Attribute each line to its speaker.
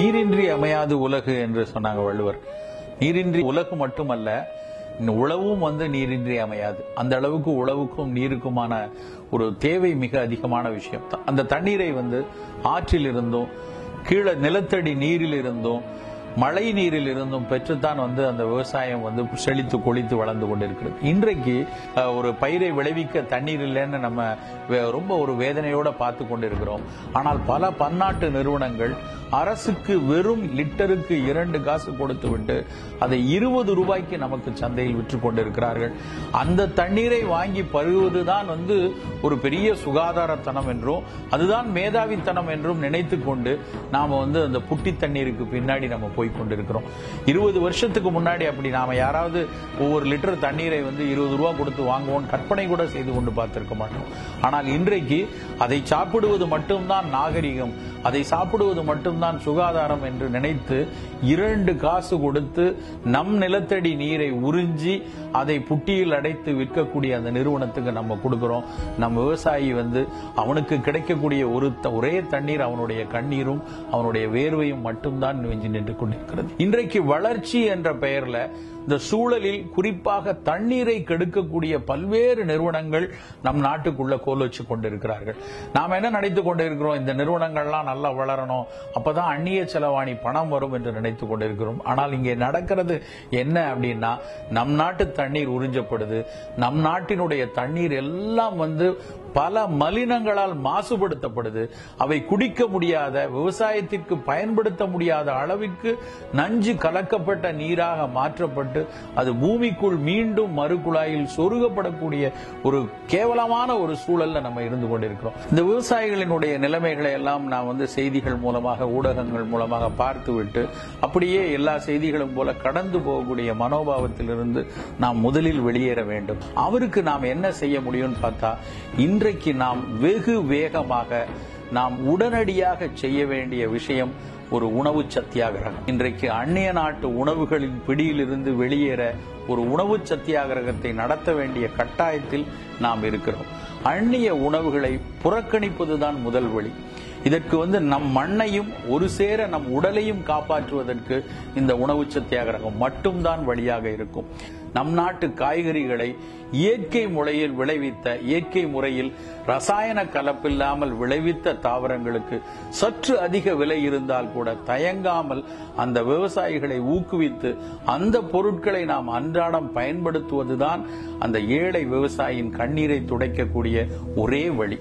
Speaker 1: நீரின்றி அமையாது உலகு என்று சொன்னாங்க வள்ளுவர். நீரின்றி உலகு மட்டுமல்ல, உழவும் நீரின்றி அமையாது. அந்த அளவுக்கு உழவுக்கும் நீருக்குமான ஒரு தேவை மிக அதிகமான விஷயம். அந்த தண்ணீரை ஆற்றில் இருந்தும் கீழே நிலத்தடி நீரில் இருந்தும் மழை நீரில் இருந்தும் பெற்றுத்தான் அந்த விவசாயம் செழித்து கொழித்து வளர்ந்து கொண்டிருக்கிறது. இன்றைக்கு ஒரு பயிரை விளைவிக்க தண்ணீர் இல்லைன்னு நம்ம ரொம்ப ஒரு வேதனையோட பார்த்து கொண்டிருக்கிறோம். ஆனால் பல பன்னாட்டு நிறுவனங்கள் அரசுக்கு வெறும் லிட்டருக்கு 2 காசு கொடுத்து விட்டு அதை 20 ரூபாய்க்கு நமக்கு சந்தையில் விற்று கொண்டிருக்கிறார்கள். அந்த தண்ணீரை வாங்கி பருகுவதுதான் ஒரு பெரிய சுகாதாரத்தனம் என்றும் அதுதான் மேதாவித்தனம் என்றும் நினைத்து கொண்டு நாம அந்த புட்டி தண்ணீருக்கு பின்னாடி நம்ம போய் கொண்டிருக்கிறோம். 20 வருஷத்துக்கு முன்னாடி அப்படி நாம யாராவது ஒவ்வொரு லிட்டர் தண்ணீரை 20 ரூபாய் கொடுத்து வாங்குவோம் கற்பனை கூட செய்து கொண்டு பார்த்திருக்க மாட்டோம். ஆனால் இன்றைக்கு அதை சாப்பிடுவது மட்டும்தான் நாகரிகம், அதை சாப்பிடுவது மட்டும்தான் சுகாதாரம் என்று நினைத்து 2 காசு கொடுத்து நம் நிலத்தடி நீரை உறிஞ்சி அதை புட்டியில் அடைத்து விற்கக்கூடிய அந்த நிறுவனத்துக்கு நம்ம கொடுக்கிறோம். நம் விவசாயி அவனுக்கு கிடைக்கக்கூடிய ஒரே தண்ணீர் அவனுடைய கண்ணீரும் அவனுடைய வேர்வையும் மட்டும்தான் நின்று கொண்டிருக்கிறது. இன்றைக்கு வளர்ச்சி என்ற பெயர்ல இந்த சூழலில் குறிப்பாக தண்ணீரை கெடுக்கக்கூடிய பல்வேறு நிறுவனங்கள் நம் நாட்டுக்குள்ள கோல் வச்சு கொண்டிருக்கிறார்கள். நாம் என்ன நினைத்துக் கொண்டிருக்கிறோம், இந்த நிறுவனங்கள்லாம் நல்லா வளரணும், அப்பதான் அந்நிய செலவாணி பணம் வரும் என்று நினைத்துக் கொண்டிருக்கிறோம். ஆனால் இங்கே நடக்கிறது என்ன அப்படின்னா, நம் நாட்டு தண்ணீர் உறிஞ்சப்படுது. நம் நாட்டினுடைய தண்ணீர் எல்லாம் பல மலினங்களால் மாசுபடுத்தப்படுது. அவை குடிக்க முடியாத, விவசாயத்திற்கு பயன்படுத்த முடியாத அளவிற்கு நஞ்சு கலக்கப்பட்ட நீராக மாற்றப்பட்டு அது பூமிக்குள் மீண்டும் மறுகுழாயில் சொருகப்படக்கூடிய ஒரு கேவலமான ஒரு சூழல்ல நம்ம இருந்து கொண்டிருக்கிறோம். இந்த விவசாயிகளினுடைய நிலைமைகளை எல்லாம் நாம் செய்திகள் மூலமாக ஊடகங்கள் மூலமாக பார்த்துவிட்டு அப்படியே எல்லா செய்திகளும் போல கடந்து போகக்கூடிய மனோபாவத்திலிருந்து நாம் முதலில் வெளியேற வேண்டும். அவருக்கு நாம் என்ன செய்ய முடியும்னு பார்த்தா, இன்றைக்கு நாம் வெகு வேகமாக நாம் உடனடியாக செய்ய வேண்டிய விஷயம் ஒரு உணவு சத்தியாகிரகம். இன்றைக்கு அந்நிய நாட்டு உணவுகளின் பிடியிலிருந்து வெளியேற ஒரு உணவு சத்தியாகிரகத்தை நடத்த வேண்டிய கட்டாயத்தில் நாம் இருக்கிறோம். அந்நிய உணவுகளை புறக்கணிப்பதுதான் முதல் வழி. இதற்கு நம் மண்ணையும் ஒரு சேர நம் உடலையும் காப்பாற்றுவதற்கு இந்த உணவு சத்தியாகிரகம் மட்டும்தான் வழியாக இருக்கும். நம் நாட்டு காய்கறிகளை இயற்கை முறையில் விளைவித்த, இயற்கை முறையில் ரசாயன கலப்பில்லாமல் விளைவித்த தாவரங்களுக்கு சற்று அதிக விலை இருந்தால் கூட தயங்காமல் அந்த விவசாயிகளை ஊக்குவித்து அந்த பொருட்களை நாம் அன்றாடம் பயன்படுத்துவதுதான் அந்த ஏழை விவசாயியின் கண்ணீரை துடைக்கக்கூடிய ஒரே வழி.